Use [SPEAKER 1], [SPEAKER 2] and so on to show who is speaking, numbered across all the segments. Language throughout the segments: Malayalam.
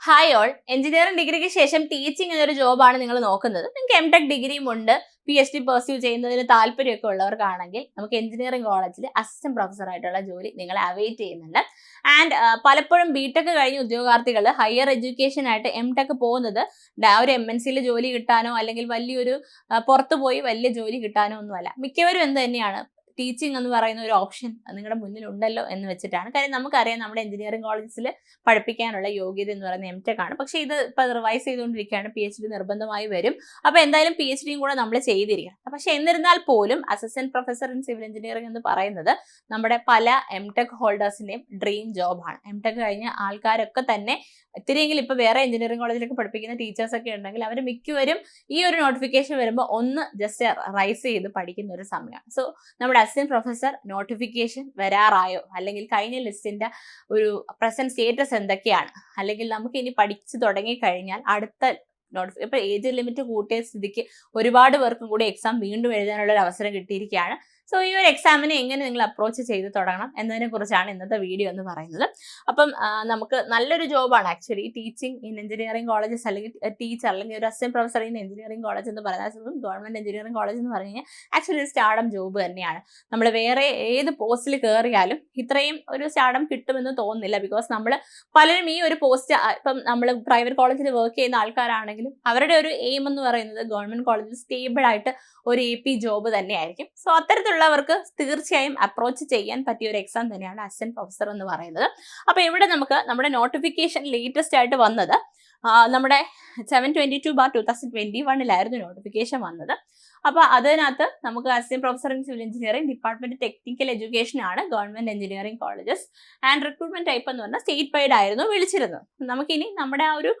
[SPEAKER 1] ഹായ് ഓൾ, എഞ്ചിനീയറിംഗ് ഡിഗ്രിക്ക് ശേഷം ടീച്ചിങ് എന്നൊരു ജോബാണ് നിങ്ങൾ നോക്കുന്നത്. നിങ്ങൾക്ക് എംടെക് ഡിഗ്രിയും ഉണ്ട്, PhD പെർസ്യൂ ചെയ്യുന്നതിന് താല്പര്യമൊക്കെ ഉള്ളവർക്കാണെങ്കിൽ നമുക്ക് എഞ്ചിനീയറിംഗ് കോളേജിൽ അസിസ്റ്റന്റ് പ്രൊഫസർ ആയിട്ടുള്ള ജോലി നിങ്ങളെ അവൈറ്റ് ചെയ്യുന്നുണ്ട്. ആൻഡ് പലപ്പോഴും ബിടെക് കഴിഞ്ഞ ഉദ്യോഗാർത്ഥികൾ ഹയർ എഡ്യൂക്കേഷൻ ആയിട്ട് എംടെക് പോകുന്നത് ഒരു MNCയിൽ ജോലി കിട്ടാനോ അല്ലെങ്കിൽ വലിയൊരു പുറത്തു പോയി വലിയ ജോലി കിട്ടാനോ ഒന്നുമല്ല. മിക്കവരും എന്ത് തന്നെയാണ്, ടീച്ചിങ് എന്ന് പറയുന്ന ഒരു ഓപ്ഷൻ നിങ്ങളുടെ മുന്നിൽ ഉണ്ടല്ലോ എന്ന് വെച്ചിട്ടാണ്. കാര്യം നമുക്കറിയാം നമ്മുടെ എഞ്ചിനീയറിംഗ് കോളേജിൽ പഠിപ്പിക്കാനുള്ള യോഗ്യത എന്ന് പറയുന്നത് എംടെക് ആണ്. പക്ഷേ ഇത് ഇപ്പോൾ റിവൈസ് ചെയ്തുകൊണ്ടിരിക്കുകയാണ്, PhD നിർബന്ധമായി വരും. അപ്പോൾ എന്തായാലും PhDയും കൂടെ നമ്മൾ ചെയ്തിരിക്കണം. പക്ഷേ എന്നിരുന്നാൽ പോലും assistant professor in civil engineering എന്ന് പറയുന്നത് നമ്മുടെ പല എംടെക് ഹോൾഡേഴ്സിന്റെയും ഡ്രീം ജോബാണ്. എംടെക് കഴിഞ്ഞ ആൾക്കാരൊക്കെ തന്നെ ഇത്തിരിയെങ്കിലും ഇപ്പോൾ വേറെ എഞ്ചിനീയറിംഗ് കോളേജിലൊക്കെ പഠിപ്പിക്കുന്ന ടീച്ചേഴ്സ് ഒക്കെ ഉണ്ടെങ്കിൽ അവർ മിക്കവരും ഈ ഒരു നോട്ടിഫിക്കേഷൻ വരുമ്പോൾ ഒന്ന് ജസ്റ്റ് റൈസ് ചെയ്ത് പഠിക്കുന്ന ഒരു സമയമാണ്. സോ നമ്മുടെ അസിസ്റ്റന്റ് പ്രൊഫസർ നോട്ടിഫിക്കേഷൻ വരാറായോ, അല്ലെങ്കിൽ കഴിഞ്ഞ ലിസ്റ്റിന്റെ ഒരു പ്രസന്റ് സ്റ്റേറ്റസ് എന്തൊക്കെയാണ്, അല്ലെങ്കിൽ നമുക്ക് ഇനി പഠിച്ചു തുടങ്ങി കഴിഞ്ഞാൽ അടുത്ത ഇപ്പൊ ഏജ് ലിമിറ്റ് കൂട്ടിയ സ്ഥിതിക്ക് ഒരുപാട് പേർക്കും കൂടി എക്സാം വീണ്ടും എഴുതാനുള്ള ഒരു അവസരം കിട്ടിയിരിക്കുകയാണ്. സോ ഈ ഒരു എക്സാമിനെ എങ്ങനെ നിങ്ങൾ അപ്രോച്ച് ചെയ്ത് തുടങ്ങണം എന്നതിനെ കുറിച്ചാണ് ഇന്നത്തെ വീഡിയോ എന്ന് പറയുന്നത്. അപ്പം നമുക്ക് നല്ലൊരു ജോബാണ് actually teaching in engineering colleges, അല്ലെങ്കിൽ ടീച്ചർ അല്ലെങ്കിൽ ഒരു assistant professor in engineering college എന്ന് പറയുന്നത് ഗവൺമെന്റ് എഞ്ചിനീയറിംഗ് കോളേജ് എന്ന് പറഞ്ഞു കഴിഞ്ഞാൽ ആക്ച്വലി ഒരു സ്റ്റാർഡം ജോബ് തന്നെയാണ്. നമ്മൾ വേറെ ഏത് പോസ്റ്റിൽ കയറിയാലും ഇത്രയും ഒരു സ്റ്റാർഡം കിട്ടുമെന്ന് തോന്നുന്നില്ല. ബിക്കോസ് നമ്മൾ പലരും ഈ ഒരു പോസ്റ്റ്, ഇപ്പം നമ്മൾ പ്രൈവറ്റ് കോളേജിൽ വർക്ക് ചെയ്യുന്ന ആൾക്കാരാണെങ്കിലും അവരുടെ ഒരു എയിം എന്ന് പറയുന്നത് ഗവൺമെന്റ് കോളേജിൽ സ്റ്റേബിൾ ആയിട്ട് ഒരു AP ജോബ് തന്നെയായിരിക്കും. സോ അത്തരത്തിലുള്ളവർക്ക് തീർച്ചയായും അപ്രോച്ച് ചെയ്യാൻ പറ്റിയ ഒരു എക്സാം തന്നെയാണ് അസിസ്റ്റന്റ് പ്രൊഫസർ എന്ന് പറയുന്നത്. അപ്പൊ ഇവിടെ നമുക്ക് നമ്മുടെ നോട്ടിഫിക്കേഷൻ ലേറ്റസ്റ്റ് ആയിട്ട് വന്നത് നമ്മുടെ 722/2021 നോട്ടിഫിക്കേഷൻ വന്നത്. അപ്പൊ അതിനകത്ത് നമുക്ക് assistant professor in civil engineering department technical education ആണ് government engineering colleges. And recruitment type എന്ന് പറഞ്ഞാൽ സ്റ്റേറ്റ് വൈഡ് ആയിരുന്നു വിളിച്ചിരുന്നത്. നമുക്കിനി നമ്മുടെ ആ ഒരു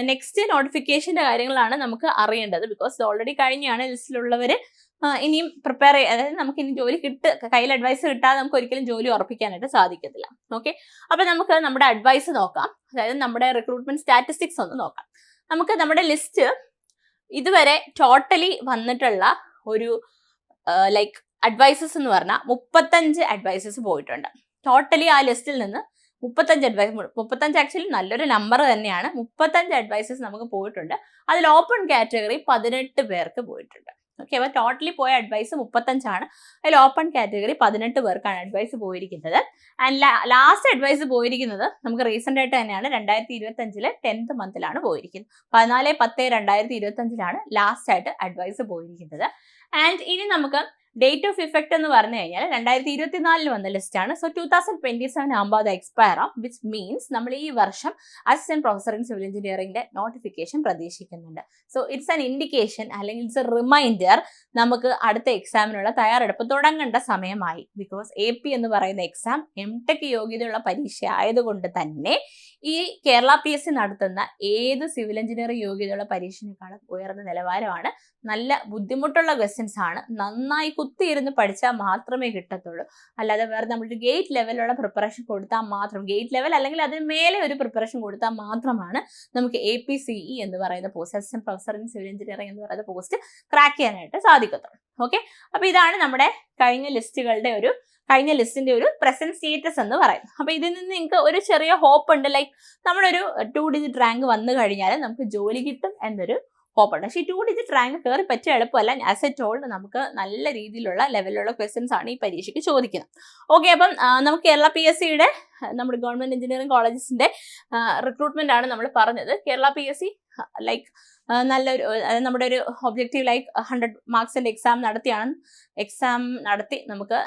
[SPEAKER 1] നെക്സ്റ്റ് നോട്ടിഫിക്കേഷന്റെ കാര്യങ്ങളാണ് നമുക്ക് അറിയേണ്ടത്. ബിക്കോസ് ഓൾറെഡി കഴിഞ്ഞാണ് ലിസ്റ്റിലുള്ളവർ ഇനിയും പ്രിപ്പയർ ചെയ്യുക. അതായത് നമുക്ക് ഇനി ജോലി കയ്യിൽ അഡ്വൈസ് കിട്ടാതെ നമുക്ക് ഒരിക്കലും ജോലി ഉറപ്പിക്കാനായിട്ട് സാധിക്കത്തില്ല. ഓക്കെ, അപ്പൊ നമുക്ക് നമ്മുടെ അഡ്വൈസ് നോക്കാം. അതായത് നമ്മുടെ റിക്രൂട്ട്മെന്റ് സ്റ്റാറ്റിസ്റ്റിക്സ് ഒന്ന് നോക്കാം. നമുക്ക് നമ്മുടെ ലിസ്റ്റ് ഇതുവരെ ടോട്ടലി വന്നിട്ടുള്ള ഒരു അഡ്വൈസസ് എന്ന് പറഞ്ഞാൽ 35 അഡ്വൈസസ് പോയിട്ടുണ്ട്. ടോട്ടലി ആ ലിസ്റ്റിൽ നിന്ന് 35 ആക്ച്വലി നല്ലൊരു നമ്പർ തന്നെയാണ്. 35 അഡ്വൈസസ് നമുക്ക് പോയിട്ടുണ്ട്. അതിൽ ഓപ്പൺ കാറ്റഗറി 18 പേർക്ക് പോയിട്ടുണ്ട്. ഓക്കെ, അപ്പോൾ ടോട്ടലി പോയ അഡ്വൈസ് 35 അതിൽ ഓപ്പൺ കാറ്റഗറി 18 പേർക്കാണ് അഡ്വൈസ് പോയിരിക്കുന്നത്. ആൻഡ് ലാസ്റ്റ് അഡ്വൈസ് പോയിരിക്കുന്നത് നമുക്ക് റീസെന്റ് ആയിട്ട് തന്നെയാണ്, 2025 10th മന്തിലാണ് പോയിരിക്കുന്നത്. 14/10/2025 ലാസ്റ്റ് ആയിട്ട് അഡ്വൈസ് പോയിരിക്കുന്നത്. ആൻഡ് ഇനി നമുക്ക് ഡേറ്റ് ഓഫ് ഇഫക്റ്റ് എന്ന് പറഞ്ഞു കഴിഞ്ഞാൽ 2024 വന്ന ലിസ്റ്റാണ്. സോ 2027 ആകുമ്പോൾ അത് എക്സ്പയർ ആവും, വിച്ച് മീൻസ് നമ്മൾ ഈ വർഷം അസിസ്റ്റന്റ് പ്രൊഫസർ ഇൻ സിവിൽ എഞ്ചിനീയറിംഗിന്റെ നോട്ടിഫിക്കേഷൻ പ്രതീക്ഷിക്കുന്നുണ്ട്. സോ ഇറ്റ്സ് ആൻ ഇൻഡിക്കേഷൻ, അല്ലെങ്കിൽ ഇറ്റ്സ് എ റിമൈൻഡർ, നമുക്ക് അടുത്ത എക്സാമിനുള്ള തയ്യാറെടുപ്പ് തുടങ്ങേണ്ട സമയമായി. ബിക്കോസ് AP എന്ന് പറയുന്ന എക്സാം എംടെക് യോഗ്യതയുള്ള പരീക്ഷ ആയതുകൊണ്ട് തന്നെ ഈ കേരള PSC നടത്തുന്ന ഏത് സിവിൽ എഞ്ചിനീയറിംഗ് യോഗ്യതയുള്ള പരീക്ഷയെക്കാളും ഉയർന്ന നിലവാരമാണ്. നല്ല ബുദ്ധിമുട്ടുള്ള ക്വസ്റ്റ്യൻസ് ആണ്. നന്നായി കുത്തിയിരുന്ന് പഠിച്ചാൽ മാത്രമേ കിട്ടത്തുള്ളൂ. അല്ലാതെ വേറെ നമ്മളൊരു ഗേറ്റ് ലെവലുള്ള പ്രിപ്പറേഷൻ കൊടുത്താൽ മാത്രം, ഗേറ്റ് ലെവൽ അല്ലെങ്കിൽ അതിന് മേലെ ഒരു പ്രിപ്പറേഷൻ കൊടുത്താൽ മാത്രമാണ് നമുക്ക് APCE എന്ന് പറയുന്ന post, assistant professor in civil engineering എന്ന് പറയുന്ന പോസ്റ്റ് ക്രാക്ക് ചെയ്യാനായിട്ട് സാധിക്കത്തുള്ളൂ. ഓക്കെ, അപ്പൊ ഇതാണ് നമ്മുടെ കഴിഞ്ഞ ലിസ്റ്റിന്റെ ഒരു പ്രസന്റ് സ്റ്റേറ്റസ് എന്ന് പറയുന്നത്. അപ്പൊ ഇതിൽ നിന്ന് നിങ്ങൾക്ക് ഒരു ചെറിയ ഹോപ്പ് ഉണ്ട്, നമ്മളൊരു 2 ഡിജിറ്റ് റാങ്ക് വന്നു കഴിഞ്ഞാൽ നമുക്ക് ജോലി കിട്ടും എന്നൊരു ഹോപ്പുണ്ട്. പക്ഷേ ഈ 2 ഡിജിറ്റ് റാങ്ക് കയറി പറ്റിയ എളുപ്പമല്ല. ആസ് എ ടോൾഡ് നമുക്ക് നല്ല രീതിയിലുള്ള ലെവലിലുള്ള ക്വസ്റ്റ്യൻസ് ആണ് ഈ പരീക്ഷയ്ക്ക് ചോദിക്കുന്നത്. ഓക്കെ, അപ്പം നമുക്ക് കേരള PSCയുടെ നമ്മുടെ ഗവൺമെന്റ് എഞ്ചിനീയറിംഗ് കോളേജസിന്റെ റിക്രൂട്ട്മെന്റ് ആണ് നമ്മൾ പറഞ്ഞത്. കേരള PSC നല്ലൊരു നമ്മുടെ ഒരു ഒബ്ജക്റ്റീവ് 100 മാർക്സിന്റെ എക്സാം നടത്തി നമുക്ക്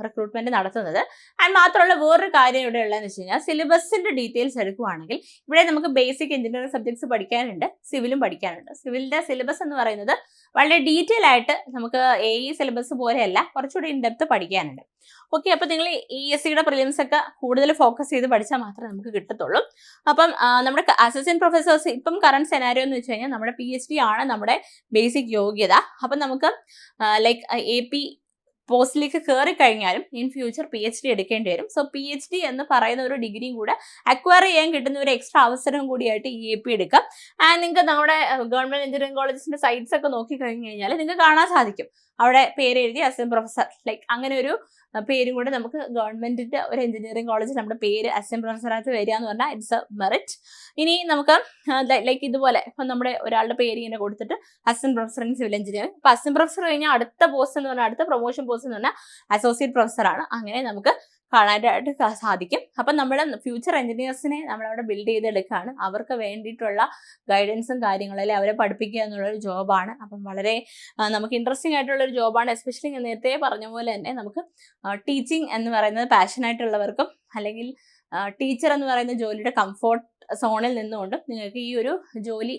[SPEAKER 1] റിക്രൂട്ട്മെന്റ് നടത്തുന്നത്. ആൻഡ് മാത്രമല്ല വേറൊരു കാര്യം ഇവിടെ ഉള്ളതെന്ന് വെച്ച് കഴിഞ്ഞാൽ സിലബസിന്റെ ഡീറ്റെയിൽസ് എടുക്കുവാണെങ്കിൽ ഇവിടെ നമുക്ക് ബേസിക് എഞ്ചിനീയറിംഗ് സബ്ജക്ട്സ് പഠിക്കാനുണ്ട്, സിവിലും പഠിക്കാനുണ്ട്. സിവിലിന്റെ സിലബസ് എന്ന് പറയുന്നത് വളരെ ഡീറ്റെയിൽ ആയിട്ട് നമുക്ക് AE സിലബസ് പോലെയല്ല, കുറച്ചുകൂടി ഇൻഡെപ്ത് പഠിക്കാനുണ്ട്. ഓക്കെ, അപ്പോൾ നിങ്ങൾ ESCയുടെ പ്രിലിംസ് ഒക്കെ കൂടുതൽ ഫോക്കസ് ചെയ്ത് പഠിച്ചാൽ മാത്രമേ നമുക്ക് കിട്ടത്തുള്ളൂ. അപ്പം നമ്മുടെ അസിസ്റ്റന്റ് പ്രൊഫസേഴ്സ് ഇപ്പം കറന്റ് സെനാരിയോ എന്ന് വെച്ച് കഴിഞ്ഞാൽ നമ്മുടെ PhD ആണ് നമ്മുടെ ബേസിക് യോഗ്യത. അപ്പം നമുക്ക് AP പോസ്റ്റിലേക്ക് കയറി കഴിഞ്ഞാലും ഇൻ ഫ്യൂച്ചർ PhD എടുക്കേണ്ടി വരും. സോ PhD എന്ന് പറയുന്ന ഒരു ഡിഗ്രിയും കൂടെ അക്വയർ ചെയ്യാൻ കിട്ടുന്ന ഒരു എക്സ്ട്രാ അവസരം കൂടിയായിട്ട് ഈ AP എടുക്കാം. ആൻഡ് നിങ്ങൾക്ക് നമ്മുടെ ഗവൺമെന്റ് എഞ്ചിനീയറിംഗ് കോളേജസിന്റെ സൈറ്റ്സ് ഒക്കെ നോക്കി കഴിഞ്ഞ് കഴിഞ്ഞാൽ നിങ്ങൾക്ക് കാണാൻ സാധിക്കും അവിടെ പേര് എഴുതി അസിസ്റ്റന്റ് പ്രൊഫസർ ലൈക്ക് അങ്ങനെ ഒരു പേരും കൂടെ നമുക്ക് ഗവൺമെന്റിന്റെ ഒരു എഞ്ചിനീയറിംഗ് കോളേജിൽ നമ്മുടെ പേര് അസിസ്റ്റന്റ് പ്രൊഫസറായിട്ട് വരിക എന്ന് പറഞ്ഞാൽ ഇറ്റ്സ് എ മെറിറ്റ്. ഇനി നമുക്ക് ലൈക്ക് ഇതുപോലെ ഇപ്പം നമ്മുടെ ഒരാളുടെ പേര് ഇങ്ങനെ കൊടുത്തിട്ട് assistant professor in civil engineering. ഇപ്പം അസിസ്റ്റന്റ് പ്രൊഫസർ കഴിഞ്ഞാൽ അടുത്ത പോസ്റ്റ് എന്ന് പറഞ്ഞാൽ അടുത്ത പ്രൊമോഷൻ പോസ്റ്റ് എന്ന് പറഞ്ഞാൽ അസോസിയേറ്റ് പ്രൊഫസറാണ്. അങ്ങനെ നമുക്ക് കാണാനായിട്ട് സാധിക്കും. അപ്പം നമ്മുടെ ഫ്യൂച്ചർ എഞ്ചിനീയേഴ്സിനെ നമ്മളവിടെ ബിൽഡ് ചെയ്തെടുക്കുകയാണ്. അവർക്ക് വേണ്ടിയിട്ടുള്ള ഗൈഡൻസും കാര്യങ്ങളും അല്ലെങ്കിൽ അവരെ പഠിപ്പിക്കുക എന്നുള്ളൊരു ജോബാണ്. അപ്പം വളരെ നമുക്ക് ഇൻട്രസ്റ്റിംഗ് ആയിട്ടുള്ളൊരു ജോബാണ്. എസ്പെഷ്യലി ഞാൻ നേരത്തെ പറഞ്ഞ പോലെ തന്നെ നമുക്ക് ടീച്ചിങ് എന്ന് പറയുന്നത് പാഷനായിട്ടുള്ളവർക്കും അല്ലെങ്കിൽ ടീച്ചർ എന്ന് പറയുന്ന ജോലിയുടെ കംഫോർട്ട് സോണിൽ നിന്നുകൊണ്ട് നിങ്ങൾക്ക് ഈ ഒരു ജോലി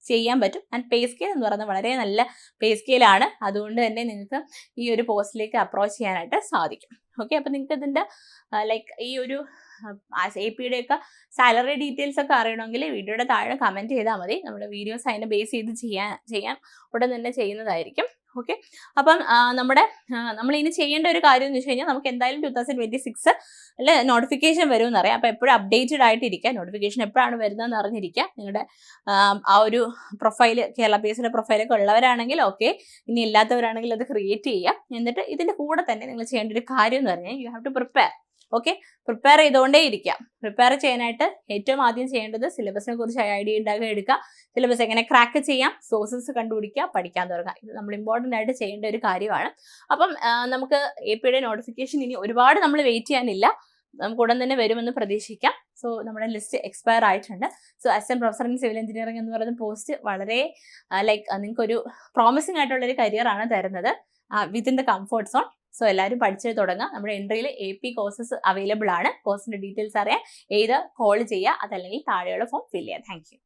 [SPEAKER 1] ചെയ്യാൻ പറ്റും. ആൻഡ് പേ സ്കെയിൽ എന്ന് പറയുന്നത് വളരെ നല്ല പേ സ്കെയിലാണ്. അതുകൊണ്ട് തന്നെ നിങ്ങൾക്ക് ഈ ഒരു പോസ്റ്റിലേക്ക് അപ്രോച്ച് ചെയ്യാനായിട്ട് സാധിക്കും. ഓക്കെ, അപ്പം നിങ്ങൾക്ക് ഇതിൻ്റെ ലൈക്ക് ഈ ഒരു AP-യുടെ ഒക്കെ സാലറി ഡീറ്റെയിൽസ് ഒക്കെ അറിയണമെങ്കിൽ വീഡിയോയുടെ താഴെ കമൻറ്റ് ചെയ്താൽ മതി. നമ്മുടെ വീഡിയോസ് അതിനെ ബേസ് ചെയ്ത് ചെയ്യാൻ ഉടൻ തന്നെ ചെയ്യുന്നതായിരിക്കും. ഓക്കെ, അപ്പം നമ്മൾ ഇനി ചെയ്യേണ്ട ഒരു കാര്യം എന്ന് വെച്ച് കഴിഞ്ഞാൽ നമുക്ക് എന്തായാലും 2026 നോട്ടിഫിക്കേഷൻ വരും എന്നറിയാം. അപ്പോൾ എപ്പോഴും അപ്ഡേറ്റഡ് ആയിട്ടിരിക്കുക. നോട്ടിഫിക്കേഷൻ എപ്പോഴാണ് വരുന്നതെന്ന് അറിഞ്ഞിരിക്കുക. നിങ്ങളുടെ ആ ഒരു പ്രൊഫൈൽ കേരള PSCയുടെ പ്രൊഫൈലൊക്കെ ഉള്ളവരാണെങ്കിൽ ഓക്കെ, ഇനി ഇല്ലാത്തവരാണെങ്കിൽ അത് ക്രിയേറ്റ് ചെയ്യുക. എന്നിട്ട് ഇതിൻ്റെ കൂടെ തന്നെ നിങ്ങൾ ചെയ്യേണ്ട ഒരു കാര്യം എന്ന് പറഞ്ഞാൽ you have to prepare. Okay, prepare ചെയ്തുകൊണ്ടേ ഇരിക്കാം. പ്രിപ്പയർ ചെയ്യാനായിട്ട് ഏറ്റവും ആദ്യം ചെയ്യേണ്ടത് സിലബസിനെ കുറിച്ച് ഐഡിയ ഉണ്ടാക്കുക, എടുക്കുക. സിലബസ് എങ്ങനെ ക്രാക്ക് ചെയ്യാം, സോഴ്സസ് കണ്ടുപിടിക്കുക, പഠിക്കാൻ തുടങ്ങുക. ഇത് നമ്മൾ ഇമ്പോർട്ടൻ്റ് ആയിട്ട് ചെയ്യേണ്ട ഒരു കാര്യമാണ്. അപ്പം നമുക്ക് AP-യുടെ നോട്ടിഫിക്കേഷൻ ഇനി ഒരുപാട് നമ്മൾ വെയിറ്റ് ചെയ്യാനില്ല. നമുക്ക് ഉടൻ തന്നെ വരുമെന്ന് പ്രതീക്ഷിക്കാം. സോ നമ്മുടെ ലിസ്റ്റ് എക്സ്പയർ ആയിട്ടുണ്ട്. So assistant professor in civil engineering എന്ന് പറയുന്ന പോസ്റ്റ് വളരെ ലൈക്ക് നിങ്ങൾക്കൊരു പ്രോമിസിംഗ് ആയിട്ടുള്ളൊരു കരിയറാണ് തരുന്നത് within the comfort zone. So എല്ലാവരും പഠിച്ചു തുടങ്ങുക. നമ്മുടെ എൻട്രിയിൽ AP കോഴ്സസ് അവൈലബിൾ ആണ്. കോഴ്സിന്റെ ഡീറ്റെയിൽസ് അറിയാൻ ഏത് കോൾ ചെയ്യുക, അതല്ലെങ്കിൽ താഴെയുള്ള ഫോം ഫിൽ ചെയ്യുക. Thank you.